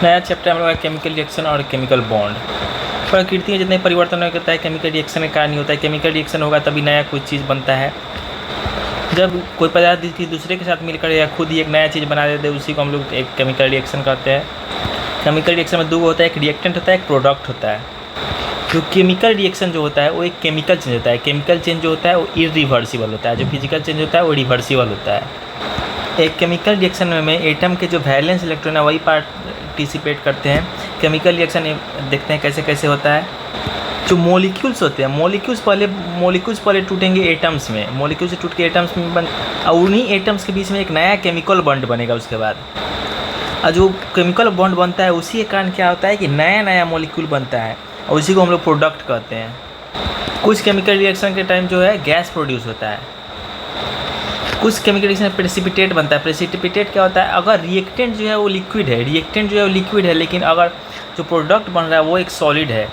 नया चैप्टर हम लोग का केमिकल रिएक्शन और केमिकल बॉन्ड। प्रकृति में जितने परिवर्तन होता है केमिकल रिएक्शन के कारण ही होता है। केमिकल रिएक्शन होगा तभी नया कोई चीज़ बनता है। जब कोई पदार्थ किसी दूसरे के साथ मिलकर या खुद ही एक नया चीज़ बना देते हैं उसी को हम लोग एक केमिकल रिएक्शन कहते हैं। केमिकल रिएक्शन में दो होता है, एक रिएक्टेंट होता है, एक प्रोडक्ट होता है। जो केमिकल रिएक्शन जो होता है वो एक केमिकल चेंज होता है। केमिकल चेंज जो होता है वो इरिवर्सिबल होता है। जो फिजिकल चेंज होता है वो रिवर्सिबल होता है। एक केमिकल रिएक्शन में एटम के जो वैलेंस इलेक्ट्रॉन है वही पार्टिसिपेट करते हैं। केमिकल रिएक्शन देखते हैं कैसे कैसे होता है। जो मॉलिक्यूल्स होते हैं, मॉलिक्यूल्स पहले टूटेंगे एटम्स में, मॉलिक्यूल से टूट के एटम्स में और उन्हीं एटम्स के बीच में एक नया केमिकल बॉन्ड बनेगा उसके बाद। और जो केमिकल बॉन्ड बनता है उसी के कारण क्या होता है कि नया नया मॉलिक्यूल बनता है और उसी को हम लोग प्रोडक्ट कहते हैं। कुछ केमिकल रिएक्शन के टाइम जो है गैस प्रोड्यूस होता है। कुछ केमिकल रिएक्शन में प्रेसिपिटेट बनता है। प्रेसिपिटेट क्या होता है, अगर रिएक्टेंट जो है वो लिक्विड है लेकिन अगर जो प्रोडक्ट बन रहा है वो एक सॉलिड है।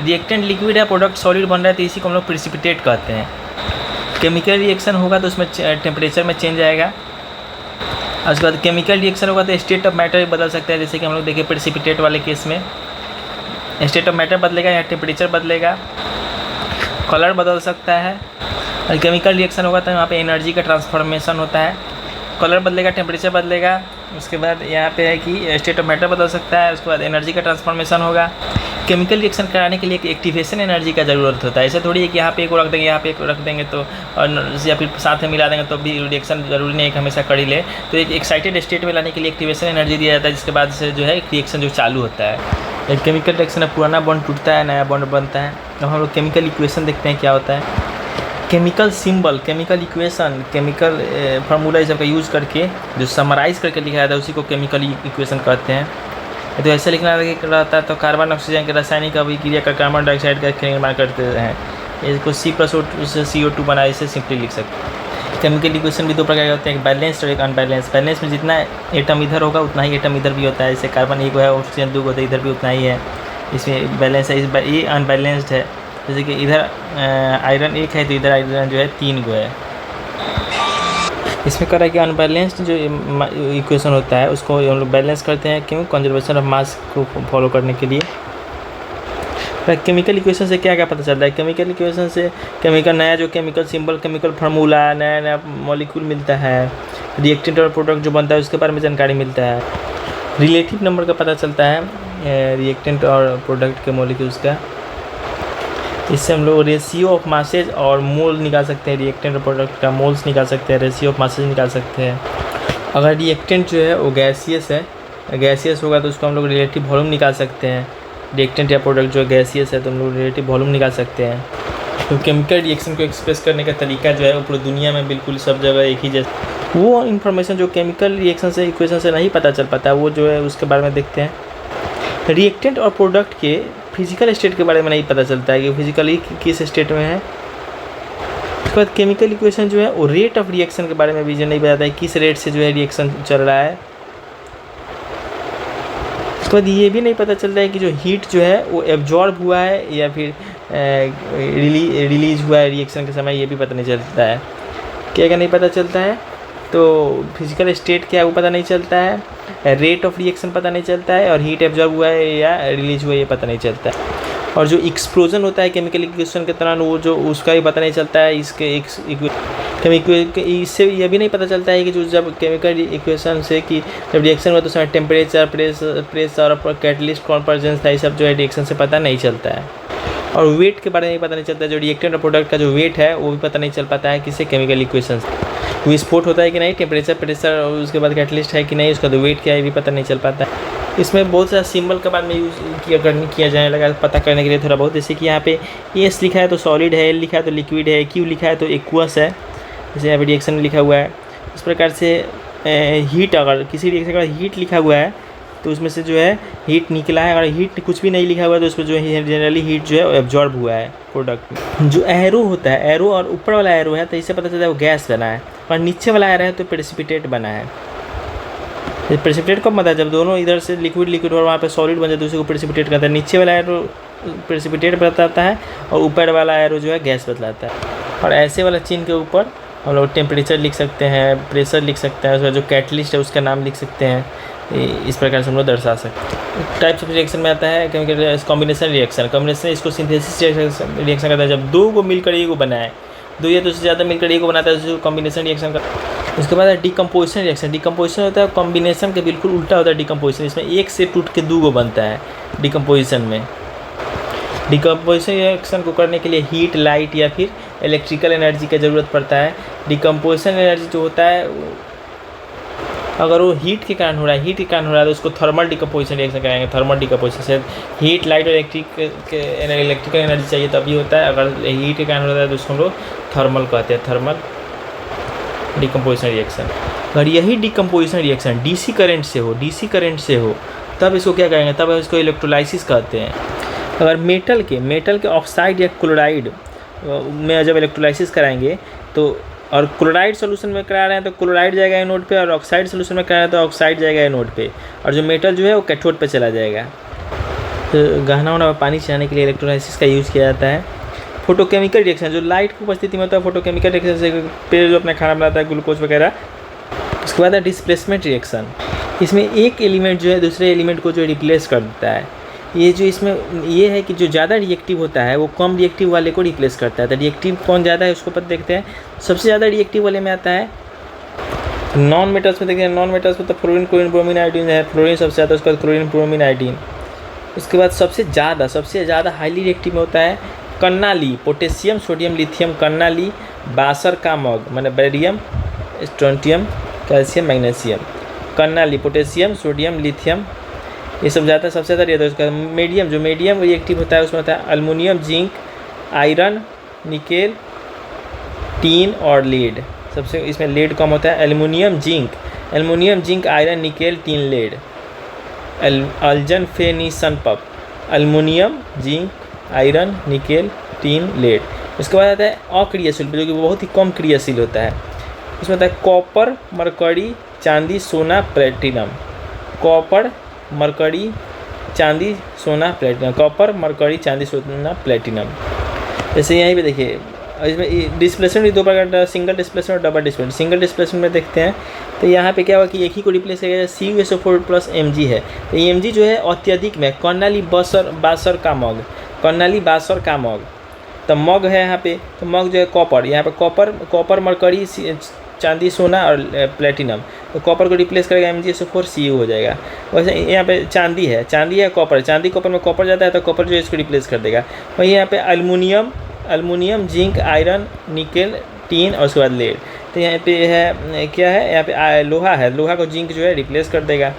रिएक्टेंट लिक्विड है, प्रोडक्ट सॉलिड बन रहा है तो इसी को हम लोग प्रेसिपिटेट कहते हैं। केमिकल रिएक्शन होगा तो उसमें टेम्परेचर में चेंज आएगा। उसके बाद केमिकल रिएक्शन होगा तो स्टेट ऑफ मैटर भी बदल सकता है। जैसे कि हम लोग देखें प्रेसिपिटेट वाले केस में स्टेट ऑफ मैटर बदलेगा या टेम्परेचर बदलेगा, कलर बदल सकता है। और केमिकल रिएक्शन होगा तो यहाँ पे एनर्जी का ट्रांसफॉर्मेशन होता है। कलर बदलेगा, टेम्परेचर बदलेगा, उसके बाद यहाँ पे है कि स्टेट ऑफ मैटर बदल सकता है, उसके बाद एनर्जी का ट्रांसफॉर्मेशन होगा। केमिकल रिएक्शन कराने के लिए एक एक्टिवेशन एनर्जी का ज़रूरत होता है। ऐसे थोड़ी है कि यहाँ पे एक रख देंगे, यहाँ पे एक रख देंगे तो और या फिर साथ में मिला देंगे तो भी रिएक्शन जरूरी नहीं है कि हमेशा कर ही ले। तो एक एक्साइटेड स्टेट में लाने के लिए एक्टिवेशन एनर्जी दिया जाता है, जिसके बाद से जो है रिएक्शन जो चालू होता है। एक केमिकल रिएक्शन में पुराना बॉन्ड टूटता है, नया बॉन्ड बनता है। अब हम लोग केमिकल इक्वेशन देखते हैं क्या होता है। Chemical symbol, chemical equation, chemical formula इस सब का यूज़ करके जो समराइज़ करके लिखा जाता है उसी को केमिकल इक्वेशन कहते हैं। तो ऐसे लिखना रहता है तो कार्बन ऑक्सीजन के रासायनिक अभिक्रिया का कार्बन डाइऑक्साइड का निर्माण करते हैं। इसको C+O2 से CO2 बना, इसे सिंपली लिख सकते हैं। केमिकल इक्वेशन भी दो प्रकार के होते हैं, एक बैलेंस्ड और एक अनबैलेंस। बैलेंस में जितना एटम इधर होगा उतना ही एटम इधर भी होता है। जैसे कार्बन एक है, ऑक्सीजन दो होता है, इधर भी उतना ही है। इसमें बैलेंस है, ये अनबैलेंस्ड है। जैसे कि इधर आयरन एक है तो इधर आयरन जो है 3 गो है। इसमें कह रहा है कि अनबैलेंस्ड जो इक्वेशन होता है उसको हम लोग बैलेंस करते हैं। क्यों? कंजर्वेशन ऑफ मास को फॉलो करने के लिए। केमिकल इक्वेशन से क्या क्या पता चलता है? केमिकल इक्वेशन से केमिकल नया जो केमिकल सिंबल, केमिकल फार्मूला, नया नया मॉलिक्यूल मिलता है। रिएक्टेंट और प्रोडक्ट जो बनता है उसके बारे में जानकारी मिलता है। रिलेटिव नंबर का पता चलता है रिएक्टेंट और प्रोडक्ट के मॉलिक्यूल्स का। इससे हम लोग रेशियो ऑफ मासेज और मोल निकाल सकते हैं। रिएक्टेंट और प्रोडक्ट का मोल्स निकाल सकते हैं, रेशियो ऑफ मासेज निकाल सकते हैं। अगर रिएक्टेंट जो है वो गैसियस है, गैसियस होगा तो उसको हम लोग रिलेटिव वॉल्यूम निकाल सकते हैं। रिएक्टेंट या प्रोडक्ट जो गैसियस है तो हम लोग रिलेटिव वॉल्यूम निकाल सकते हैं। तो केमिकल रिएक्शन को एक्सप्रेस करने का तरीका जो है वो पूरी दुनिया में बिल्कुल सब जगह एक ही जैसा। वो इन्फॉर्मेशन जो केमिकल रिएक्शन से इक्वेशन से नहीं पता चल पाता वो जो है उसके बारे में देखते हैं। रिएक्टेंट और प्रोडक्ट के फिजिकल स्टेट के बारे में नहीं पता चलता है कि फिजिकली किस स्टेट में है। उसके बाद केमिकल इक्वेशन जो है वो रेट ऑफ रिएक्शन के बारे में भी जो नहीं बताता है किस रेट से जो है रिएक्शन चल रहा है। उसके बाद ये भी नहीं पता चलता है कि जो हीट जो है वो एब्जॉर्ब हुआ है या फिर रिलीज हुआ है रिएक्शन के समय, ये भी पता नहीं चलता है। क्या क्या नहीं पता चलता है? तो फिजिकल स्टेट क्या है वो पता नहीं चलता है, रेट ऑफ रिएक्शन पता नहीं चलता है और हीट एब्जॉर्ब हुआ है या रिलीज हुआ है ये पता नहीं चलता है। और जो एक्सप्लोजन होता है केमिकल इक्वेशन के दौरान वो जो उसका भी पता नहीं चलता है। इससे ये भी नहीं पता चलता है कि जो जब केमिकल इक्वेशन से कि जब रिएक्शन हुआ तो उसमें टेम्परेचर, प्रेशर और कैटलिस्ट कॉन्वर्जेंस था, ये सब जो है रिएक्शन से पता नहीं चलता है। और वेट के बारे में पता नहीं चलता है। जो रिएक्टेंट और प्रोडक्ट का जो वेट है वो भी पता नहीं चल पाता है किसी केमिकल इक्वेशन से। विस्फोट होता है कि नहीं, टेम्परेचर, प्रेशर और उसके बाद कैटलिस्ट है कि नहीं, उसका तो वेट क्या है ये भी पता नहीं चल पाता है। इसमें बहुत सारा सिंबल का बाद में यूज़ किया जाने लगा पता करने के लिए थोड़ा बहुत। जैसे कि यहाँ पे एस लिखा है तो सॉलिड है, एल लिखा है तो लिक्विड है, क्यू लिखा है तो एक्वस है, जैसे यहाँ पे रिएक्शन में लिखा हुआ है। इस प्रकार से हीट, अगर किसी रिएक्शन का हीट लिखा हुआ है तो उसमें से जो है हीट निकला है। अगर हीट कुछ भी नहीं लिखा हुआ है तो उसमें जो है जनरली हीट जो है एब्जॉर्ब हुआ है प्रोडक्ट में। जो एरो होता है, एरो और ऊपर वाला एरो है तो इससे पता चलता है वो गैस बना है, और नीचे वाला एरो है तो प्रेसिपिटेट बना है। प्रेसिपिटेट कब बनता है? जब दोनों इधर से लिक्विड और वहाँ पे सॉलिड बन जाता है, उसी को प्रेसिपिटेट कहते हैं। नीचे वाला एरो प्रेसिपिटेट बताता है और ऊपर वाला एरो जो है गैस बतलाता है। और ऐसे वाला चिन्ह के ऊपर हम लोग टेम्परेचर लिख सकते हैं, प्रेशर लिख सकते हैं, उसका जो कैटलिस्ट है उसका नाम लिख सकते हैं। इस प्रकार से हम लोग दर्शा सकते हैं। टाइप्स ऑफ रिएक्शन में आता है केमिकल कॉम्बिनेशन रिएक्शन। कॉम्बिनेशन इसको सिंथेसिस रिएक्शन कहता है, जब दो को मिलकर एक को बनाए, दो या दो से ज़्यादा मिलकर एक को बनाता है उसको कॉम्बिनेशन रिएक्शन का। उसके बाद है डिकम्पोजिशन रिएक्शन। डिकम्पोजिशन होता है कॉम्बिनेशन के बिल्कुल उल्टा होता है डिकम्पोजिशन। इसमें एक से टूट के दो को बनता है डिकम्पोजिशन में। डिकम्पोजिशन रिएक्शन को करने के लिए हीट, लाइट या फिर इलेक्ट्रिकल एनर्जी की ज़रूरत पड़ता है। डिकम्पोजिशन एनर्जी जो होता है, अगर वो हीट के कारण हो रहा है, तो उसको थर्मल डिकम्पोजिशन रिएक्शन कराएंगे। थर्मल डिकम्पोजिशन से हीट, लाइट और इलेक्ट्रिकल एनर्जी चाहिए तभी होता है। अगर हीट के कारण होता है तो उसको हम लोग थर्मल कहते हैं, थर्मल डिकम्पोजिशन रिएक्शन। अगर यही डिकम्पोजिशन रिएक्शन डीसी करंट से हो तब इसको क्या कहेंगे, तब इसको इलेक्ट्रोलाइसिस कहते हैं। अगर मेटल के ऑक्साइड या क्लोराइड में जब इलेक्ट्रोलाइसिस कराएंगे तो, और क्लोराइड सोल्यूशन में करा रहे हैं तो क्लोराइड जाएगा एनोड पे, और ऑक्साइड सोल्यूशन में करा रहे हैं तो ऑक्साइड जाएगा एनोड पे, और जो मेटल जो है वो कैथोड पे चला जाएगा। तो गहना होना पानी चढ़ाने के लिए इलेक्ट्रोलाइसिस का यूज़ किया जाता है। फोटोकेमिकल रिएक्शन जो लाइट की उपस्थिति में होता है, फोटोकेमिकल रिएक्शन से पेड़ जो अपना खाना बनाता है, ग्लूकोज वगैरह। उसके बाद है डिस्प्लेसमेंट रिएक्शन। इसमें एक एलिमेंट जो है दूसरे एलिमेंट को जो रिप्लेस कर देता है। ये जो इसमें ये है कि जो ज़्यादा रिएक्टिव होता है वो कम रिएक्टिव वाले को रिप्लेस करता है। तो रिएक्टिव कौन ज़्यादा है उसको पर देखते हैं। सबसे ज़्यादा रिएक्टिव वाले में आता है नॉन मेटल्स में। देखते हैं नॉन मेटल्स में तो फ्लोरीन, क्लोरीन, ब्रोमीन, आयोडीन है। फ्लोरीन सबसे ज़्यादा, उसके बाद क्लोरीन, ब्रोमीन, आयोडीन। उसके बाद सबसे ज़्यादा हाईली रिएक्टिव में होता है कर्नाली, पोटेशियम, सोडियम, लिथियम, कर्नाली, बासर का मग माने बेरियम, स्ट्रोंटियम, कैल्शियम, मैग्नीशियम। कर्नाली, पोटेशियम, सोडियम, लिथियम, ये सब ज़्यादा सबसे ज़्यादा रिएक्टिव। उसका मीडियम जो मीडियम रिएक्टिव होता है उसमें होता है aluminium, zinc, iron, nickel, tin और लेड। सबसे इसमें लेड कम होता है। Aluminium, zinc, iron, nickel, tin, lead. अल्जन फेनिसनपप, aluminium, zinc, iron, nickel, tin, lead. उसके बाद आता है अक्रियाशील जो कि बहुत ही कम क्रियाशील होता है। इसमें होता है कॉपर, मरकरी, चांदी, सोना, प्लेटिनम। कॉपर, मरकरी, चांदी, सोना, प्लेटिनम। कॉपर, मरकरी, चांदी, सोना, प्लेटिनम। जैसे यहीं पे देखिए, इसमें डिस्प्लेसमेंट भी दो प्रकार का, सिंगल डिस्प्लेसमेंट और डबल डिस्प्लेसमेंट। सिंगल डिस्प्लेसमेंट में देखते हैं तो यहाँ पे क्या हुआ कि एक ही को रिप्लेस किया गया। CuSO4 प्लस Mg है, तो Mg जो है अत्यधिक में कर्नाली बासर का मग, कर्नाली बासर का मग। तो मग है यहाँ पे, तो मग जो है कॉपर, यहाँ पे कॉपर, मरकरी, चांदी, सोना और प्लेटिनम। तो कॉपर को रिप्लेस करेगा MgSO4, Cu हो जाएगा। वैसे यहाँ पे चांदी है कॉपर, कॉपर में कॉपर जाता है तो कॉपर जो है इसको रिप्लेस कर देगा। वहीं यहाँ पे aluminium, zinc, iron, nickel, tin और उसके बाद लेड। तो यहाँ पे है क्या है, यहाँ पे लोहा है, लोहा को जिंक जो है रिप्लेस कर देगा।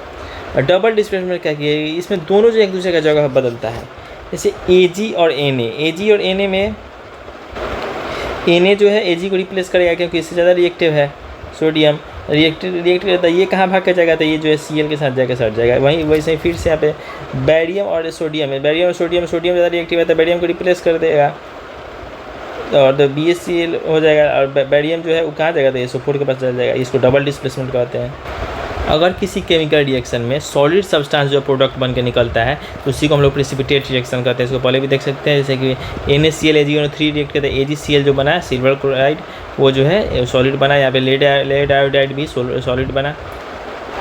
और डबल डिस्प्लेसमेंट क्या किया, इसमें दोनों जो एक दूसरे का जगह बदलता है। जैसे Ag और Na में Na जो है Ag को रिप्लेस करेगा क्योंकि इससे ज़्यादा रिएक्टिव है। सोडियम रिएक्ट करता है, ये कहाँ भाग के जाएगा, तो ये जो है Cl के साथ जाकर सट जाएगा। वहीं वैसे ही फिर से यहाँ पे बैरियम और सोडियम है, सोडियम ज़्यादा रिएक्टिव है तो बैरियम को रिप्लेस कर देगा और तो BaCl हो जाएगा। और बैरियम जो है वो कहाँ जाएगा, तो SO4 के पास चला जाएगा। इसको डबल डिस्प्लेसमेंट कहते हैं। अगर किसी केमिकल रिएक्शन में सॉलिड सब्सटेंस जो प्रोडक्ट बन के निकलता है तो उसी को हम लोग प्रेसिपिटेट रिएक्शन कहते हैं। इसको पहले भी देख सकते हैं, जैसे कि NaCl AgNO3 रिएक्ट करते हैं। AgCl जो बना है सिल्वर क्लोराइड, वो जो है सॉलिड बना। यहाँ पे लेड आयोडाइड भी सॉलिड बना।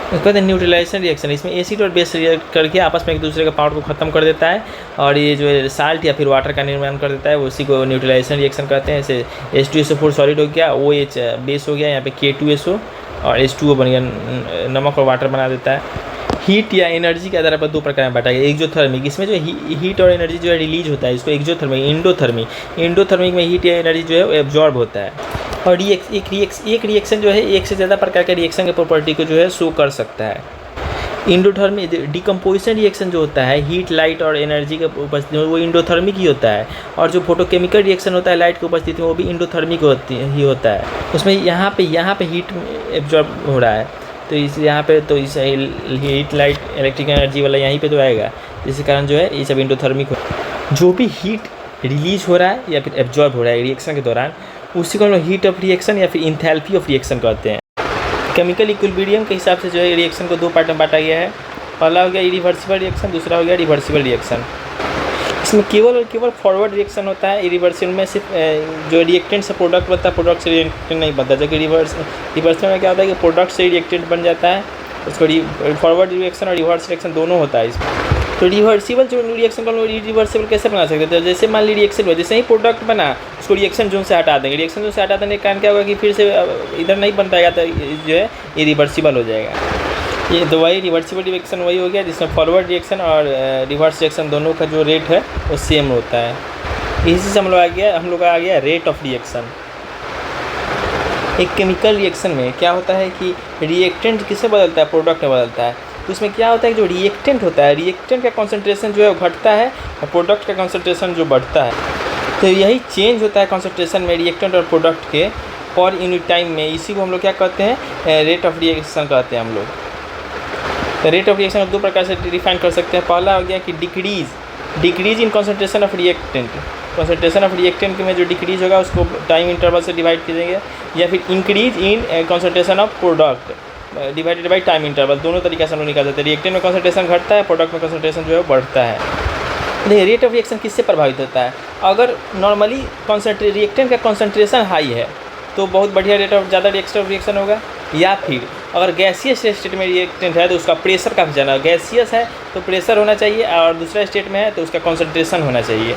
उसके बाद न्यूट्रलाइजेशन रिएक्शन, इसमें एसिड और बेस रिएक्ट करके आपस में एक दूसरे का पावर को ख़त्म कर देता है और ये जो है साल्ट या फिर वाटर का निर्माण कर देता है, उसी को न्यूट्रलाइजेशन रिएक्शन कहते हैं। जैसे H2SO4 सॉलिड हो गया, OH बेस हो गया, यहाँ पे K2SO और H2O बन गया, नमक और वाटर बना देता है। हीट या एनर्जी के आधार पर दो प्रकार में बांटा गया। एक्सोथर्मिक, इसमें जो हीट और एनर्जी जो है रिलीज होता है, इसको एक्सोथर्मिक, इंडोथर्मिक में हीट या एनर्जी जो है वो एब्जॉर्ब होता है। और एक रिएक्शन जो है एक से ज़्यादा प्रकार के रिएक्शन के प्रॉपर्टी को जो है शो कर सकता है। इंडोथर्मिक डिकम्पोजिशन रिएक्शन जो होता है हीट, लाइट और एनर्जी के उपस्थिति में, वो इंडोथर्मिक ही होता है। और जो फोटोकेमिकल रिएक्शन होता है लाइट की उपस्थिति में, वो भी इंडोथर्मिक ही होता है। उसमें यहाँ पे हीट एब्जॉर्ब हो रहा है, तो इस यहाँ पे तो इस हीट, लाइट, इलेक्ट्रिक एनर्जी वाला यहीं पे तो आएगा, जिसके कारण जो है ये सब इंडोथर्मिक हो। जो भी हीट रिलीज हो रहा है या फिर एब्जॉर्ब हो रहा है रिएक्शन के दौरान, उसी को हम लोग हीट ऑफ रिएक्शन या फिर इंथैल्पी ऑफ रिएक्शन कहते हैं। केमिकल इक्विलिब्रियम के हिसाब से जो है रिएक्शन को दो पार्ट में बांटा गया है। पहला हो गया इरिवर्सिबल रिएक्शन, दूसरा हो गया रिवर्सिबल रिएक्शन। इसमें केवल और केवल फॉरवर्ड रिएक्शन होता है। रिवर्सल में सिर्फ जो रिएक्टेंट से प्रोडक्ट बनता है, प्रोडक्ट से रिएक्टेंट नहीं बनता। जबकि रिवर्सल में क्या होता है कि प्रोडक्ट से रिएक्टेंट बन जाता है, उसको फॉरवर्ड रिएक्शन और रिवर्स रिएक्शन दोनों होता है इसमें। तो रिवर्सिबल जो रिएक्शन को रिवर्सिबल कैसे बना सकते हैं? तो जैसे मान लीजिए रिएक्शन हुआ, जैसे ही प्रोडक्ट बना उसको रिएक्शन जोन से हटा देंगे। रिएक्शन जोन से हटा देने के कारण क्या होगा कि फिर से इधर नहीं बन पाएगा, तो जो है ये रिवर्सिबल हो जाएगा। ये तो वही रिवर्सिबल रिएक्शन वही हो गया जिसमें फॉरवर्ड रिएक्शन और रिवर्स रिएक्शन दोनों का जो रेट है वो सेम होता है। इसी से हम लोग आ गया रेट ऑफ रिएक्शन। एक केमिकल रिएक्शन में क्या होता है कि रिएक्टेंट किसे बदलता है? प्रोडक्ट में बदलता है। तो उसमें क्या होता है कि जो रिएक्टेंट होता है, रिएक्टेंट का कॉन्सेंट्रेशन जो है वो घटता है और प्रोडक्ट का कॉन्सेंट्रेशन जो बढ़ता है। तो यही चेंज होता है कॉन्सेंट्रेशन में रिएक्टेंट और प्रोडक्ट के पर यूनिट टाइम में। इसी को हम लोग क्या कहते हैं? रेट ऑफ रिएक्शन कहते हैं हम लोग। तो रेट ऑफ रिएक्शन को दो प्रकार से डिफाइन कर सकते हैं। पहला हो गया कि decrease in concentration of reactant. Concentration of reactant में जो डिक्रीज होगा उसको टाइम इंटरवल से डिवाइड कीजिएगा, या फिर increase in concentration of product divided by time interval. दोनों तरीके से हम लोग निकाल सकते हैं। रिएक्टेंट में कॉन्सेंट्रेशन घटता है, प्रोडक्ट में कॉन्सेंट्रेशन जो है बढ़ता है। देखिए रेट ऑफ रिएक्शन किससे प्रभावित होता है? अगर नॉर्मली रिएक्टेंट का कॉन्सेंट्रेशन हाई है तो बहुत बढ़िया रेट ऑफ ज़्यादा रिएक्शन होगा, या फिर अगर गैसियस स्टेट में रिएक्टेंट है तो उसका प्रेशर काफ़ी ज़्यादा, गैसियस है तो प्रेशर होना चाहिए, और दूसरा स्टेट में है तो उसका कॉन्सेंट्रेशन होना चाहिए।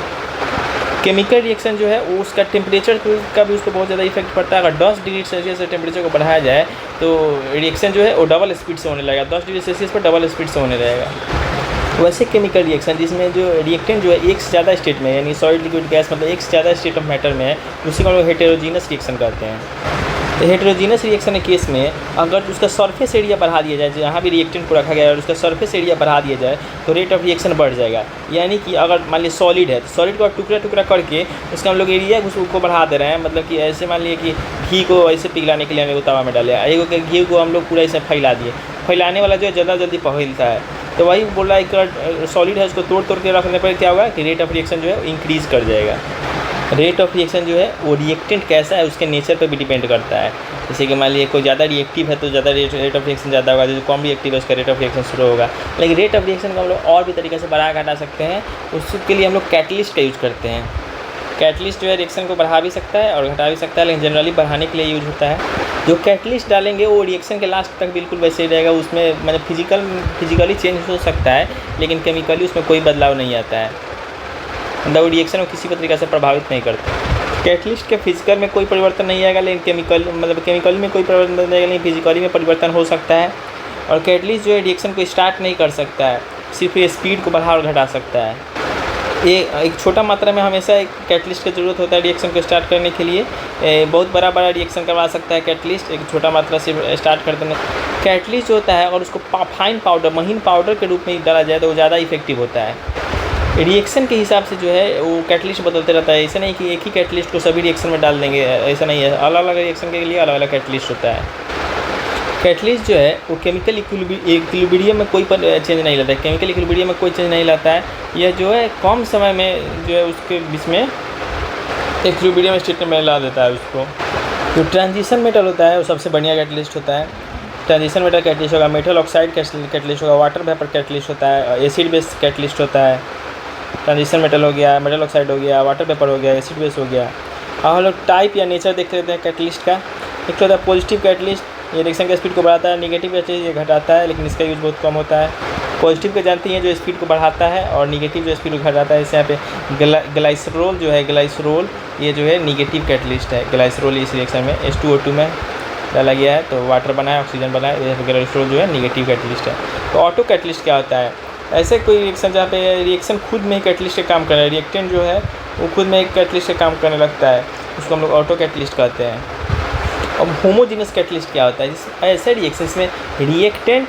केमिकल रिएक्शन जो है वो उसका टेम्परेचर का भी उसको बहुत ज़्यादा इफेक्ट पड़ता है। अगर 10 डिग्री सेल्सियस से टेम्परेचर को बढ़ाया जाए तो रिएक्शन जो है वो डबल स्पीड से होने लगेगा। 10 डिग्री सेल्सियस पर डबल स्पीड से होने रहेगा। वैसे केमिकल रिएक्शन जिसमें जो रिएक्टेंट जो है एक से ज़्यादा स्टेट में, यानी सॉलिड लिक्विड गैस मतलब एक से ज़्यादा स्टेट ऑफ मैटर में है, उसी को हम लोग हेटेरोजीनस रिएक्शन कहते हैं। तो हेटेरोजीनस रिएक्शन के केस में अगर उसका सरफेस एरिया बढ़ा दिया जाए, जहाँ भी रिएक्टेंट को रखा गया है और उसका सरफेस एरिया बढ़ा दिया जाए तो रेट ऑफ रिएक्शन बढ़ जाएगा। यानी कि अगर मान लीजिए सॉलिड है तो सॉलिड को टुकड़ा टुकड़ा करके उसका हम लोग एरिया उसको बढ़ा दे रहे हैं। मतलब कि ऐसे मान लिए कि घी को ऐसे पिघलाने के लिए हम तवा में डाले, एक घी को हम लोग पूरा ऐसे फैला दिए, फैलाने वाला जो है ज़्यादा जल्दी फैलता है। तो वही बोल रहा है कि सॉलिड है उसको तोड़ तोड़ के रखने पर क्या होगा कि रेट ऑफ रिएक्शन जो है इंक्रीज़ कर जाएगा। रेट ऑफ रिएक्शन जो है वो रिएक्टेंट कैसा है उसके नेचर पे भी डिपेंड करता है। जैसे कि मान लीजिए कोई ज़्यादा रिएक्टिव है तो ज़्यादा रेट ऑफ रिएक्शन ज़्यादा होगा, जो कम रिएक्टिव है उसका रेट ऑफ रिएक्शन शुरू होगा। लेकिन रेट ऑफ रिएक्शन को हम लोग और भी तरीके से बढ़ा घटा सकते हैं। उसके लिए हम लोग कैटलिस्ट का यूज़ करते हैं। कैटलिस्ट जो है रिएक्शन को बढ़ा भी सकता है और घटा भी सकता है, लेकिन जनरली बढ़ाने के लिए यूज़ होता है। जो कैटलिस्ट डालेंगे वो रिएक्शन के लास्ट तक बिल्कुल वैसे ही रहेगा। उसमें मतलब फिजिकली चेंज हो सकता है, लेकिन केमिकली उसमें कोई बदलाव नहीं आता है। मतलब वो रिएक्शन को किसी भी तरीके से प्रभावित नहीं करते। कैटलिस्ट के फिजिकल में कोई परिवर्तन नहीं आएगा, लेकिन केमिकल में कोई परिवर्तन नहीं आएगा, लेकिन फिजिकली में परिवर्तन हो सकता है। और कैटलिस्ट जो है रिएक्शन को स्टार्ट नहीं कर सकता है, सिर्फ ये स्पीड को बढ़ा और घटा सकता है। ये एक छोटा मात्रा में हमेशा एक कैटलिस्ट की ज़रूरत होता है रिएक्शन को स्टार्ट करने के लिए। बहुत बड़ा रिएक्शन करवा सकता है कैटलिस्ट, एक छोटा मात्रा से स्टार्ट कर देने। कैटलिस्ट जो होता है और उसको फाइन पाउडर, महीन पाउडर के रूप में डाला जाए तो वो ज़्यादा इफेक्टिव होता है। रिएक्शन के हिसाब से जो है वो कैटलिस्ट बदलते रहता है। ऐसा नहीं कि एक ही कैटलिस्ट को सभी रिएक्शन में डाल देंगे, ऐसा नहीं है। अलग अलग रिएक्शन के लिए अलग अलग कैटलिस्ट होता है। कैटलिस्ट जो है वो केमिकल इक्विलिब्रियम में कोई चेंज नहीं लाता है। केमिकल इक्विलिब्रियम में कोई चेंज नहीं लाता है। यह जो है कम समय में जो है उसके बीच में इक्विलिब्रियम स्टेट में ला देता है उसको। जो ट्रांजिशन मेटल होता है वो सबसे बढ़िया कैटलिस्ट होता है। ट्रांजिशन मेटल कैटलिस्ट होगा, मेटल ऑक्साइड कैटलिस्ट होगा, वाटर वेपर कैटलिस्ट होता है, एसिड बेस कैटलिस्ट होता है। ट्रांजिशन मेटल हो गया, मेटल ऑक्साइड हो गया, वाटर वेपर हो गया, एसिड बेस हो गया। और हम लोग टाइप या नेचर देखते रहते हैं कैटलिस्ट का। एक तो होता है पॉजिटिव कैटलिस्ट, ये रिएक्शन की स्पीड को बढ़ाता है। नेगेटिव कैटलिस्ट ये घटाता है, लेकिन इसका यूज़ बहुत कम होता है। पॉजिटिव को जानती हैं जो स्पीड को बढ़ाता है, और निगेटिव जो स्पीड को घटाता है। जैसे यहाँ पे ग्लाइसरोल जो है, ग्लाइसरोल ये जो है निगेटिव कैटलिस्ट है। ग्लाइसरोल इस रिएक्शन में H2O2 में डाला गया है तो वाटर बना है, ऑक्सीजन बना है। ग्लाइसरोल जो है निगेटिव कैटलिस्ट है। तो ऑटो कैटलिस्ट क्या होता है? ऐसे कोई रिएक्शन जहाँ पे रिएक्शन खुद में ही कैटलिस्ट से काम कर रहा है, रिएक्टेंट जो है वो खुद में एक कैटलिस्ट से काम करने लगता है, उसको हम लोग ऑटो कैटलिस्ट कहते हैं। अब होमोजीनस कैटलिस्ट क्या होता है? ऐसे रिएक्शन में रिएक्टेंट,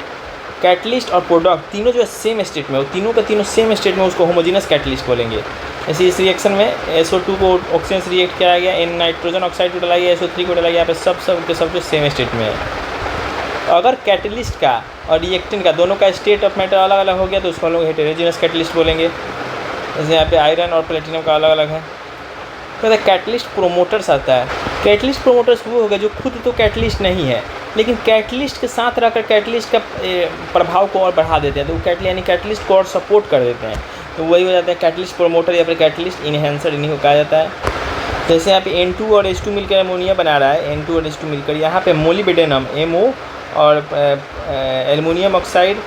कैटलिस्ट और प्रोडक्ट तीनों जो है सेम स्टेट में हो, तीनों का तीनों सेम स्टेट में, उसको होमोजीनस कैटलिस्ट बोलेंगे। ऐसे इस रिएक्शन में SO2 को ऑक्सीजन से रिएक्ट किया गया, इन नाइट्रोजन ऑक्साइड को डाला गया, SO3 को डाला गया, यहाँ पे सब जो सेम स्टेट में है। अगर कैटलिस्ट का और रिएक्टेंट का दोनों का स्टेट ऑफ मैटर अलग अलग हो गया तो उसको हम लोग हेटेरोजीनस कैटलिस्ट बोलेंगे। जैसे यहाँ पे आयरन और प्लेटिनम का अलग अलग है। तो कैटलिस्ट प्रोमोटर्स आता है। कैटलिस्ट प्रोमोटर्स वो होगा जो खुद तो कैटलिस्ट नहीं है, लेकिन कैटलिस्ट के साथ रहकर कैटलिस्ट का प्रभाव को और बढ़ा देते हैं। तो कैटलिस्ट को और सपोर्ट कर देते हैं। तो वही हो जाता है कैटलिस्ट प्रोमोटर या फिर कैटलिस्ट इन्हेंसर, इन्हीं को कहा जाता है। जैसे यहाँ पे N2 और H2 मिलकर अमोनिया बना रहा है, N2 और H2 मिलकर, यहाँ पे मोलिब्डेनम MO और एल्युमिनियम ऑक्साइड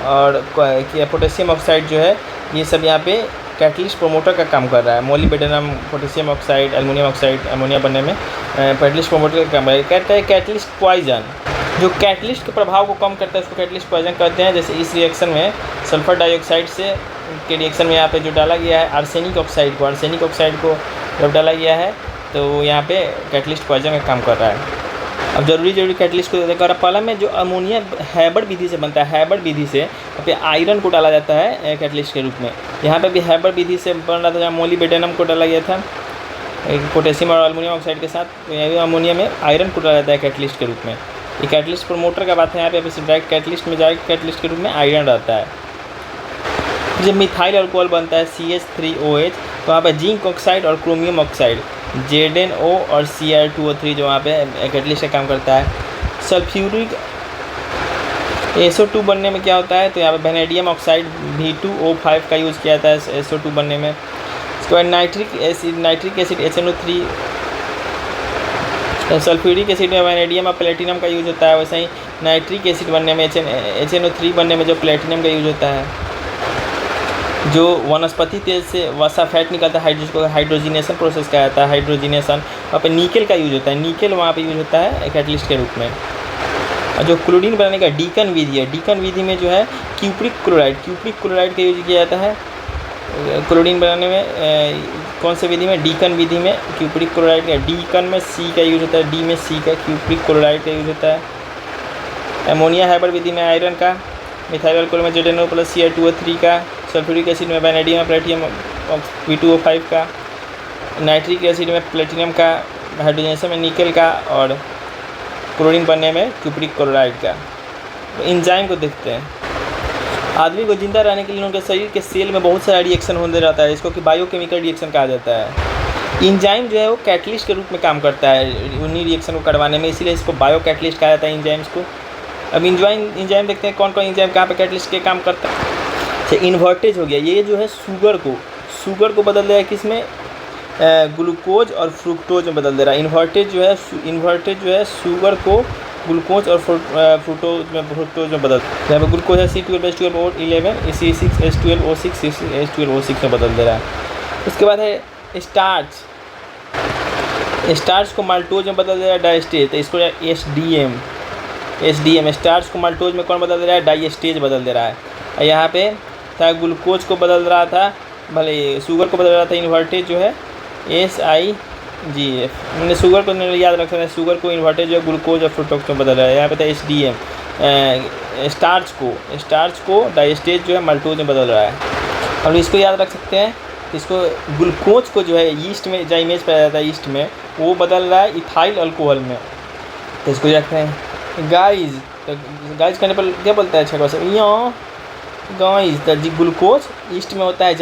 और पोटेशियम ऑक्साइड जो है, ये सब यहाँ पे कैटलिस्ट प्रोमोटर का काम कर रहा है। Molybdenum, potassium oxide, aluminium oxide ammonia बनने में कैटलिस्ट प्रोमोटर का काम है। कहता है कैटलिस्ट पॉइजन, जो कैटलिस्ट के प्रभाव को कम करता है उसको कैटलिस्ट पॉइजन कहते हैं। जैसे इस रिएक्शन में सल्फर डाइऑक्साइड से के रिएक्शन में यहाँ पे जो डाला गया है आर्सेनिक ऑक्साइड को जब डाला गया है तो यहाँ पे कैटलिस्ट पॉइजन का काम कर रहा है। अब जरूरी कैटलिस्ट को देखा, पहला में जो अमोनिया हैबर्ड विधि से बनता है, हैबर्ड विधि से यहाँ पे आयरन को डाला जाता है कैटलिस्ट के रूप में। यहाँ पे भी हैबर्ड विधि से बन रहा था, जहाँ मोलिब्डेनम को डाला गया था पोटेशियम और एल्युमिनियम ऑक्साइड के साथ, तो यहाँ भी अमोनिया में आयरन को डाला जाता है कैटलिस्ट के रूप में। ये कैटलिस्ट प्रोमोटर का बात है। यहाँ पे डायरेक्ट कैटलिस्ट में डायरेक्ट कैटलिस्ट के रूप में आयरन रहता है। जब मिथाइल अल्कोहल बनता है CH3OH, तो वहाँ पे जिंक ऑक्साइड और क्रोमियम ऑक्साइड ZnO और Cr2O3 जो वहाँ पे कैटलिस्ट का काम करता है। सल्फ्यूरिक SO2 बनने में क्या होता है, तो यहाँ पे वेनेडियम ऑक्साइड V2O5 का यूज़ किया जाता है SO2 बनने में। इसके बाद nitric acid HNO3, sulphuric acid में वेनेडियम और प्लेटिनम का यूज़ होता है। वैसे ही नाइट्रिक एसिड बनने में HNO3 बनने में जो प्लेटिनम का यूज़ होता है। जो वनस्पति तेल से वसा फैट निकलता है, जिसको हाइड्रोजिनेशन प्रोसेस कहा जाता है, हाइड्रोजिनेशन। वहाँ पे निकेल का यूज होता है, निकेल वहाँ पे यूज होता है कैटलिस्ट के रूप में। और जो क्लोरीन बनाने का डीकन विधि है, डीकन विधि में जो है क्यूप्रिक क्लोराइड का यूज किया जाता है क्लोरीन बनाने में। कौन से विधि में, डीकन विधि में क्यूप्रिक क्लोराइड का, डीकन में C का यूज होता है, डी में C का, क्यूप्रिक क्लोराइड का यूज होता है। एमोनिया हैबर्ड विधि में आयरन का, मिथाइल अल्कोहल में ZnO प्लस Cr2O3 का, सल्फ्यूरिक एसिड में वेनेडियम प्लेटिनम V2O5 का, नाइट्रिक एसिड में प्लेटिनम का, हाइड्रोजनेशन में निकेल का और क्लोरीन बनने में क्यूप्रिक क्लोराइड का। तो इंजाइम को देखते हैं। आदमी को जिंदा रहने के लिए उनके शरीर के सेल में बहुत सारा रिएक्शन होने रहता है, इसको कि बायोकेमिकल रिएक्शन कहा जाता है। इंजाइम जो है वो कैटलिस्ट के रूप में काम करता है उन्हीं रिएक्शन को करवाने में, इसीलिए इसको बायो कैटलिस्ट कहा जाता है इंजाइम्स को। अब इंजाइम देखते हैं कौन कौन इंजाइम कहाँ पे कैटलिस्ट के काम करता है। अच्छा, इन्वर्टेज हो गया, ये जो है शुगर को बदल दे रहा है, किसमें, ग्लूकोज और फ्रुक्टोज में बदल दे रहा है। इन्वर्टेज जो है शुगर को ग्लूकोज और फ्रुक्टोज में बदल, यहाँ पे ग्लूकोज है C12H12O11 C6H12O6 में बदल दे रहा है। उसके बाद है स्टार्च को माल्टोज में बदल दे रहा है डाइस्टेज, तो इसको SDM स्टार्च को माल्टोज में कौन बदल दे रहा है, डाइस्टेज बदल दे रहा है। यहाँ पे था ग्लूकोज को बदल रहा था, भले शुगर को बदल रहा था इन्वर्टेज जो है SIGF। मैंने शुगर को याद रख सकते हैं, शुगर को इन्वर्टेज जो है ग्लूकोज और फ्रुक्टोज में बदल रहा है। यहाँ पे था SDM स्टार्च को डाइस्टेज जो है माल्टोज में बदल रहा है। और इसको याद रख सकते हैं, इसको ग्लूकोज को जो है ईस्ट में जाइमेज पाया जाता है, ईस्ट में वो बदल रहा है इथाइल अल्कोहल में। तो इसको देखते हैं गाइज, तो गाइज करने पर क्या बोलता है, अच्छा question, guys the glucose east में होता है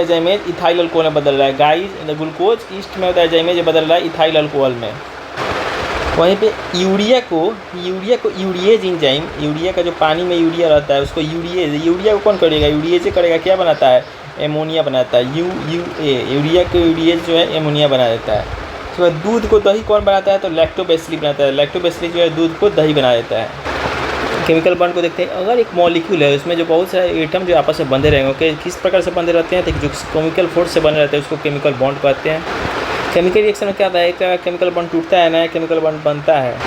जाइमेज, इथाइल अल्कोहल में बदल रहा है। गाइज द ग्लूकोज ईस्ट में होता है जाइमेज, बदल रहा है इथाइल अल्कोहल में। वहीं पे यूरिया को यूरिएज इंजाइम, यूरिया का जो पानी में यूरिया रहता है उसको यूरिया को कौन करेगा, यूरिएज करेगा, क्या बनाता है, एमोनिया बनाता है। यूरिया को यूरिएज जो है एमोनिया बना देता है। उसके बाद दूध को दही कौन बनाता है, तो लैक्टोबैसिली बनाता है। लैक्टोबैसिली जो है दूध को दही बना देता है। केमिकल बॉन्ड को देखते हैं, अगर एक मॉलिक्यूल है उसमें जो बहुत सारे एटम जो आपस में बंधे रहेंगे, किस प्रकार से बंधे रहते हैं, तो जो केमिकल फोर्स से बने रहते हैं उसको केमिकल बॉन्ड कहते हैं। केमिकल रिएक्शन में क्या होता है, एक केमिकल बॉन्ड टूटता है, नया केमिकल बॉन्ड बनता है।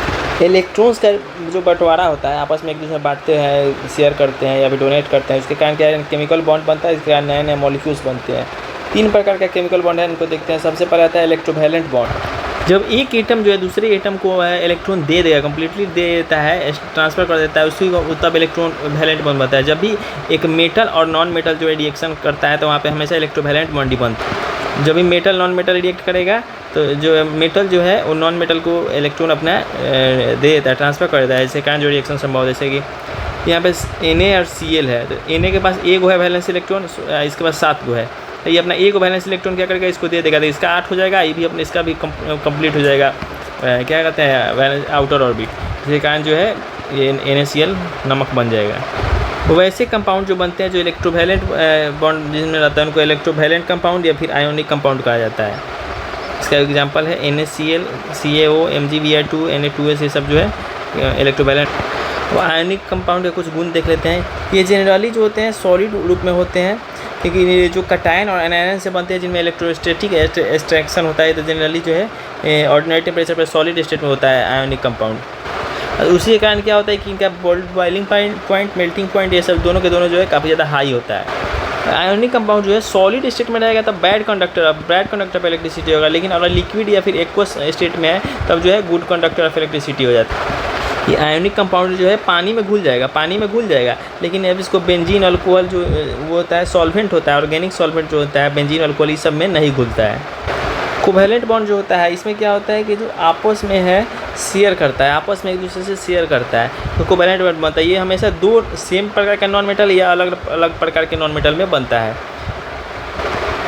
इलेक्ट्रॉन्स का जो बंटवारा होता है, आपस में एक दूसरे बांटते हैं, शेयर करते हैं या फिर डोनेट करते हैं, उसके कारण क्या है, केमिकल बॉन्ड बनता है, इसके कारण नए नए मॉलिक्यूल्स बनते हैं। 3 प्रकार का केमिकल बॉन्ड है, इनको देखते हैं। सबसे पहले आता है इलेक्ट्रोवैलेंट बॉन्ड। जब एक एटम जो है दूसरे एटम को इलेक्ट्रॉन दे देगा, कम्प्लीटली दे देता है, ट्रांसफ़र कर देता है, उसी को तब इलेक्ट्रॉन वैलेंट बॉन्ड बनता है। जब भी एक मेटल और नॉन मेटल जो है रिएक्शन करता है तो वहाँ पे हमेशा इलेक्ट्रोवैलेंट बॉन्ड ही बनता है। जब भी मेटल नॉन मेटल रिएक्ट करेगा तो जो मेटल जो है वो नॉन मेटल को इलेक्ट्रॉन अपना दे देता है, ट्रांसफ़र कर देता है। इसके कारण जो रिएक्शन संभव, जैसे कि यहाँ पे Na और Cl है, तो Na के पास 1 है वैलेंस इलेक्ट्रॉन, इसके पास 7 है, तो ये अपना 1 वैलेंस इलेक्ट्रॉन क्या करेगा, इसको दे देगा, तो इसका 8 हो जाएगा, ये भी अपने इसका भी कंप्लीट हो जाएगा, क्या कहते हैं, आउटर ऑर्बिट। इसके कारण जो है ये NaCl नमक बन जाएगा। वैसे कंपाउंड जो बनते हैं जो इलेक्ट्रोवैलेंट बॉन्ड जिसमें रहता है उनको इलेक्ट्रोवैलेंट कंपाउंड या फिर आयोनिक कंपाउंड कहा जाता है। इसका एग्जांपल है NaCl, CaO, MgBr2, Na2S, ये सब जो है इलेक्ट्रोवैलेंट। वो आयोनिक कंपाउंड के कुछ गुण देख लेते हैं। ये जनरली जो होते हैं सॉलिड रूप में होते हैं, क्योंकि ये जो कटायन और एनायन से बनते हैं जिनमें इलेक्ट्रोस्टैटिक एक्सट्रैक्शन होता है, तो जनरली जो है ऑर्डिनरी टेम्परेचर पर सॉलिड स्टेट में होता है आयोनिक कंपाउंड। उसी के कारण क्या होता है कि इनका बॉइलिंग पॉइंट, मेल्टिंग पॉइंट, ये सब दोनों के दोनों जो है काफ़ी ज़्यादा हाई होता है। आयोनिक कंपाउंड जो है सॉलिड स्टेट में रहेगा तब बैड कंडक्टर पर इलेक्ट्रिसिटी होगा, लेकिन अगर लिक्विड या फिर एक्वस स्टेट में है तब जो है गुड कंडक्टर ऑफ इलेक्ट्रिसिटी हो जाता है। ये आयोनिक कंपाउंड जो है पानी में घुल जाएगा, लेकिन अब इसको बेंजीन अल्कोहल जो वो होता है सॉल्वेंट होता है, ऑर्गेनिक सॉल्वेंट जो होता है बेंजीन अल्कोहल, इस सब में नहीं घुलता है। कोवैलेंट बॉन्ड जो होता है इसमें क्या होता है कि जो आपस में है शेयर करता है, आपस में एक दूसरे से शेयर करता है, तो कोवैलेंट बॉन्ड बनता है। ये हमेशा दो सेम प्रकार का नॉन मेटल या अलग अलग प्रकार के नॉन मेटल में बनता है।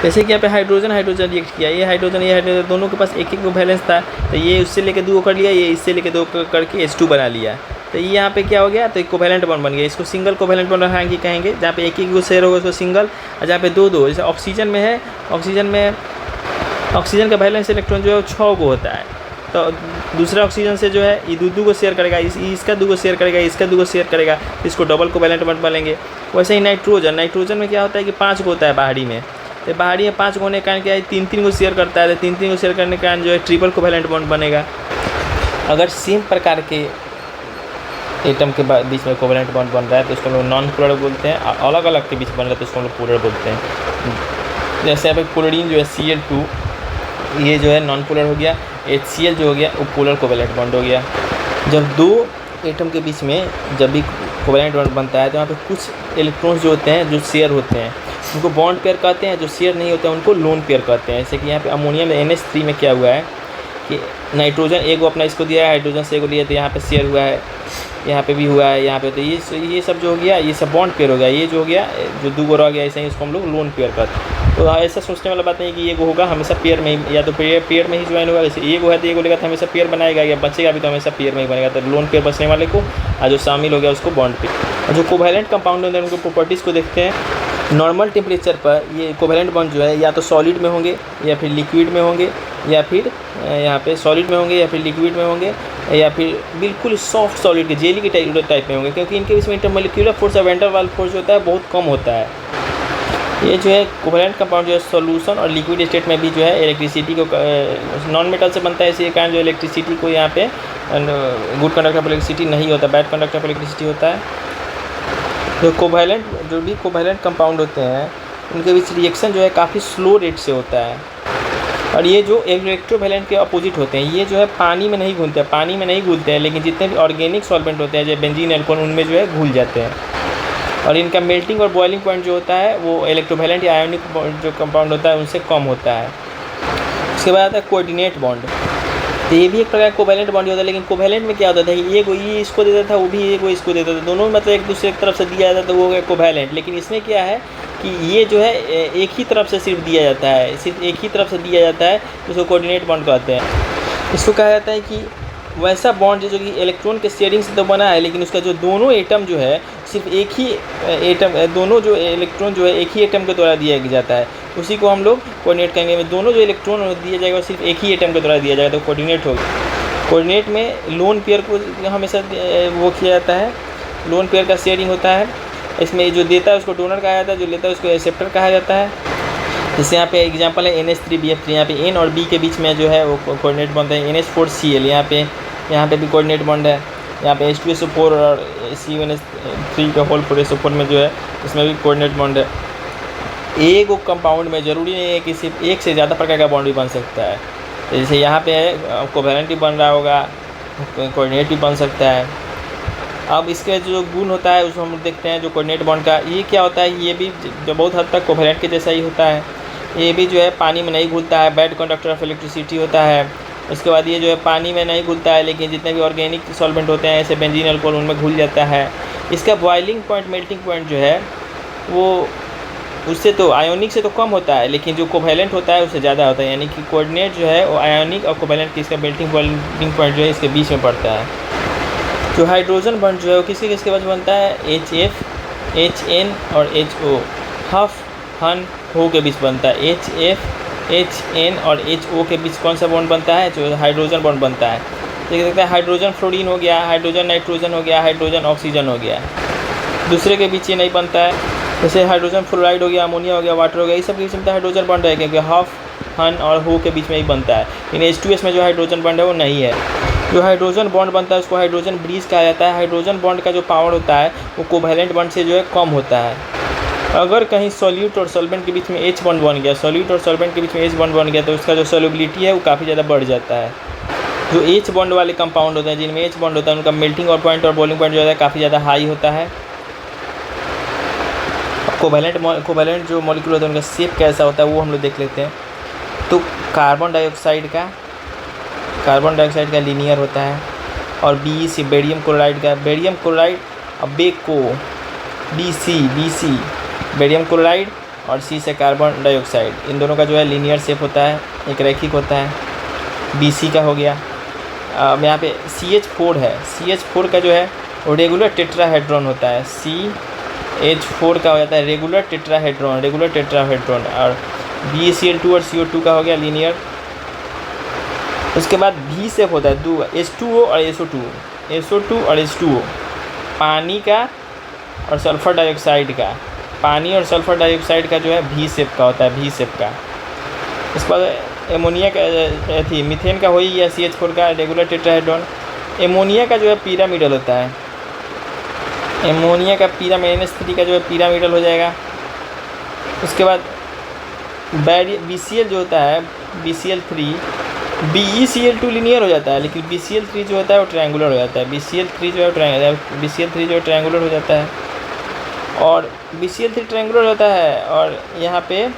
जैसे कि यहाँ पे हाइड्रोजन रिएक्ट किया, ये हाइड्रोजन दोनों के पास एक एक वैलेंस था, तो ये उससे लेके 2 कर लिया, ये इससे लेके 2 करके H2 बना लिया, तो ये यहाँ पे क्या हो गया, तो एक कोवैलेंट बॉन्ड बन गया। इसको सिंगल कोवैलेंट बॉन्ड कहेंगे, जहाँ पे एक एक को शेयर होगा उसको सिंगल, और जहाँ पे 2 जैसे ऑक्सीजन में है, ऑक्सीजन का वैलेंस इलेक्ट्रॉन जो है 6 को होता है, तो दूसरा ऑक्सीजन से जो है ये 2 को शेयर करेगा, इसका 2 को शेयर करेगा, इसका 2 को शेयर करेगा, इसको डबल कोवैलेंट बॉन्ड बनेंगे। वैसे ही नाइट्रोजन में क्या होता है कि 5 को होता है बाहरी में, तो बाहरी में 5 को होने के कारण क्या है 3 को शेयर करता है, तो 3 को शेयर करने के कारण जो है ट्रिपल कोवैलेंट बॉन्ड बनेगा। अगर सेम प्रकार के एटम के बीच में कोवैलेंट बॉन्ड बन रहा है तो उसको हम लोग नॉन पोलर बोलते हैं, अलग अलग के बीच बन रहा है तो उसको हम लोग पोलर बोलते हैं। जैसे यहाँ पे क्लोरीन जो है Cl2, ये जो है नॉन पोलर हो गया, HCl जो हो गया वो पोलर कोवैलेंट बॉन्ड हो गया। जब 2 एटम के बीच में जब भी कोवैलेंट बॉन्ड बनता है तो यहाँ पे कुछ इलेक्ट्रॉन्स जो होते हैं जो शेयर होते हैं उनको बॉन्ड पेयर कहते हैं, जो शेयर नहीं होते हैं उनको लोन पेयर कहते हैं। जैसे कि यहाँ पे अमोनिया में NH3 में क्या हुआ है कि नाइट्रोजन एक अपना इसको दिया है, हाइड्रोजन से एक लिया, तो यहाँ पे शेयर हुआ है, यहाँ पे भी हुआ है, यहाँ पे, तो ये सब जो हो गया ये सब बॉन्ड पेयर हो गया। ये जो हो गया जो 2 रह गया ऐसे ही इसको हम लोग लोन पेयर कहते हैं। तो ऐसा सोचने वाला बात नहीं कि ये होगा हमेशा पेयर में ही, या तो पेयर में ही ज्वाइन होगा, जैसे ये है तो ये लेगा तो हमेशा पेयर बनाएगा, या बचेगा भी तो हमेशा पेयर में ही बनेगा, तो लोन पेयर बचने वाले को और जो शामिल हो गया उसको बॉन्ड पेयर। और जो कोवैलेंट कंपाउंड होते हैं उनको प्रॉपर्टीज़ को देखते हैं। नॉर्मल टेम्परेचर पर ये कोवैलेंट बॉन्ड जो है या तो सॉलिड में होंगे या फिर लिक्विड में होंगे, या फिर यहाँ पे सॉलिड में होंगे या फिर लिक्विड में होंगे, या फिर बिल्कुल सॉफ्ट सॉलिड के जेली के टाइप में होंगे, क्योंकि इनके बीच में इंटरमोलिक्यूलर फोर्स और वैन डर वाल्स फोर्स जो होता है बहुत कम होता है। ये जो है कोवैलेंट कंपाउंड जो है सॉल्यूशन और लिक्विड स्टेट में भी जो है इलेक्ट्रिसिटी को नॉन मेटल से बनता है, इसी कारण जो इलेक्ट्रिसिटी को यहाँ पे गुड कंडक्टर ऑफ इलेक्ट्रिसिटी नहीं होता, बैड कंडक्टर ऑफ इलेक्ट्रिसिटी होता है। जो भी कोवैलेंट कंपाउंड होते हैं उनके बीच रिएक्शन जो है काफ़ी स्लो रेट से होता है, और ये जो इलेक्ट्रोवैलेंट के अपोजिट होते हैं ये जो है पानी में नहीं घुलते हैं, लेकिन जितने भी ऑर्गेनिक सॉल्वेंट होते हैं जैसे बेंजीन अल्कोहल उनमें जो है घुल जाते हैं, और इनका मेल्टिंग और बॉइलिंग पॉइंट जो होता है वो इलेक्ट्रोवैलेंट या आयोनिक जो कंपाउंड होता है उनसे कम होता है। उसके बाद आता है कोऑर्डिनेट बॉन्ड, तो ये भी एक प्रकार का कोवैलेंट बॉन्ड होता है, लेकिन कोवैलेंट में क्या होता था कि ये इसको देता था, वो भी ये इसको देता था, दोनों मतलब एक दूसरे की तरफ से दिया जाता था, वो हो गया कोवैलेंट। लेकिन इसमें क्या है कि ये जो है एक ही तरफ से सिर्फ दिया जाता है, सिर्फ एक ही तरफ से दिया जाता है, उसको कोऑर्डिनेट बॉन्ड कहते हैं। इसको कहा जाता है कि वैसा बॉन्ड जो कि इलेक्ट्रॉन के शेयरिंग से तो बना है, लेकिन उसका जो दोनों एटम जो है सिर्फ एक ही एटम, दोनों जो इलेक्ट्रॉन जो है एक ही एटम के द्वारा दिया जाता है, उसी को हम लोग कोऑर्डिनेट कहेंगे। दोनों जो इलेक्ट्रॉन दिया जाएगा सिर्फ एक ही एटम के द्वारा दिया जाएगा, तो कोऑर्डिनेट होगा। कोऑर्डिनेट में लोन पेयर को हमेशा वो किया जाता है, लोन पेयर का शेयरिंग होता है। इसमें जो देता है उसको डोनर कहा जाता है, जो लेता है उसको एक्सेप्टर कहा जाता है। जैसे यहाँ पे एग्जांपल है NH3BF3, यहाँ पे N और B के बीच में जो है वो कोऑर्डिनेट बॉन्ड है। NH4Cl यहाँ पे भी कोऑर्डिनेट बॉन्ड है। यहाँ पे H2SO4 और CuNH3 का होल 4SO4 में जो है इसमें भी कोऑर्डिनेट बॉन्ड है। एक कंपाउंड में ज़रूरी नहीं है कि सिर्फ एक से ज़्यादा प्रकार का बॉन्ड भी बन सकता है, तो जैसे यहाँ पे है कोवैलेंट भी बन रहा होगा, कोऑर्डिनेट भी बन सकता है। अब इसके जो गुण होता है उसको हम देखते हैं। जो कोऑर्डिनेट बॉन्ड का ये क्या होता है, ये भी जो बहुत हद तक कोवैलेंट के जैसा ही होता है। ये भी जो है पानी में नहीं घुलता है, बैड कंडक्टर ऑफ इलेक्ट्रिसिटी होता है। उसके बाद ये जो है पानी में नहीं घुलता है, लेकिन जितने भी ऑर्गेनिक सॉल्वेंट होते हैं जैसे बेंजीन अल्कोहल उनमें घुल जाता है। इसका बॉइलिंग पॉइंट, मेल्टिंग पॉइंट जो है वो उससे तो आयोनिक से तो कम होता है, लेकिन जो कोवैलेंट होता है उससे ज़्यादा होता है। यानी कि कोऑर्डिनेट जो है वो आयोनिक और कोवैलेंट की इसका मेल्टिंग बॉइलिंग पॉइंट जो है इसके बीच में पड़ता है। जो हाइड्रोजन बॉन्ड जो है वो किसके किसके पास बनता है, HF HN और HO, हफ हन हो के बीच बनता है। HF HN और HO के बीच कौन सा बॉन्ड बनता है? जो हाइड्रोजन बॉन्ड बनता है। देख सकते हैं हाइड्रोजन फ्लोरीन हो गया, हाइड्रोजन नाइट्रोजन हो गया, हाइड्रोजन ऑक्सीजन हो गया। दूसरे के बीच ये नहीं बनता है। जैसे हाइड्रोजन फ्लोराइड हो गया, अमोनिया हो गया, वाटर हो गया, ये सब के बीच में हाइड्रोजन बॉन्ड है, क्योंकि हफ हन और हो के बीच में ही बनता है। इन H2S में जो हाइड्रोजन बॉन्ड है वो नहीं है। जो हाइड्रोजन बॉन्ड बनता है उसको हाइड्रोजन ब्रिज कहा जाता है। हाइड्रोजन बॉन्ड का जो पावर होता है वो कोवैलेंट बॉन्ड से जो है कम होता है। अगर कहीं सॉल्यूट और सॉल्वेंट के बीच में H बॉन्ड बन गया, सॉल्यूट और सॉल्वेंट के बीच में H बॉन्ड बन गया, तो उसका जो सॉल्युबिलिटी है वो काफ़ी ज़्यादा बढ़ जाता है। जो H बॉन्ड वाले कंपाउंड होते हैं, जिनमें H बॉन्ड होता है, उनका मेल्टिंग और पॉइंट और बॉइलिंग पॉइंट जो है काफ़ी ज़्यादा हाई होता है। कोवैलेंट जो मॉलिक्यूल होता है उनका शेप कैसा होता है वो हम लोग देख लेते हैं। तो कार्बन डाइऑक्साइड का लीनियर होता है, और BeC बेरियम क्लोराइड का, बेरियम क्लोराइड और बेको BC बेरियम क्लोराइड और C से कार्बन डाइऑक्साइड, इन दोनों का जो है लीनियर शेप होता है, एक रैखिक होता है। BC का हो गया। यहाँ पे CH4 है, CH4 का जो है वो रेगुलर टेट्राहेड्रॉन होता है। CH4 का हो जाता है रेगुलर टेट्राहेड्रॉन। और BeCl2 और CO2 का हो गया लीनियर। उसके बाद V शेप होता है, H2O और SO2 और H2O, पानी का और सल्फ़र डाइऑक्साइड का, पानी और सल्फ़र डाइऑक्साइड का जो है V शेप का होता है, V शेप का। उसके बाद एमोनिया का मीथेन का हो ही गया, CH4 का रेगुलर टेट्राहेड्रॉन। एमोनिया का जो है पिरामिडल होता है, एमोनिया का NH3 का जो है पिरामिडल हो जाएगा। उसके बाद BCl जो होता है, BCl3, BeCl2 लीनियर हो जाता है, लेकिन BCl3 जो होता है वो ट्रायंगुलर हो जाता है। BCl3 जो है ट्रायंगुलर हो जाता है, और BCl3 ट्रायंगुलर होता है। और यहाँ पे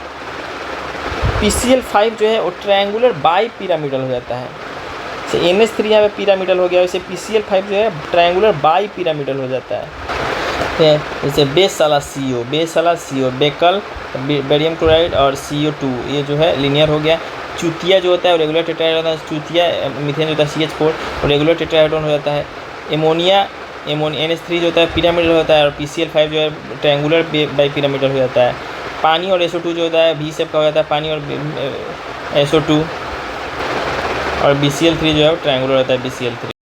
PCl5 जो है वो ट्रायंगुलर बाई पिरामिडल हो जाता है। जैसे NH3 यहाँ पे पिरामिडल हो गया, वैसे PCl5 जो है ट्रायंगुलर बाई पिरामिडल हो जाता है। जैसे बेस वाला CO, बेकल बेरियम क्लोराइड और CO2, ये जो है लीनियर हो गया। चूतिया जो होता है वो रेगुलर टेट्राहेड्रॉन होता है। चूतिया मीथेन जो होता है CH4 वो रेगुलर टेट्राहेड्रॉन हो जाता है। एमोनिया NH3 जो होता है पिरामिडल होता है, और PCl5 जो है ट्रायंगुलर बाई पिरामिडल हो जाता है। पानी और SO2 जो होता है V शेप का हो जाता है, पानी और SO2, और BCl3 जो है वो ट्रायंगुलर होता है, BCl3।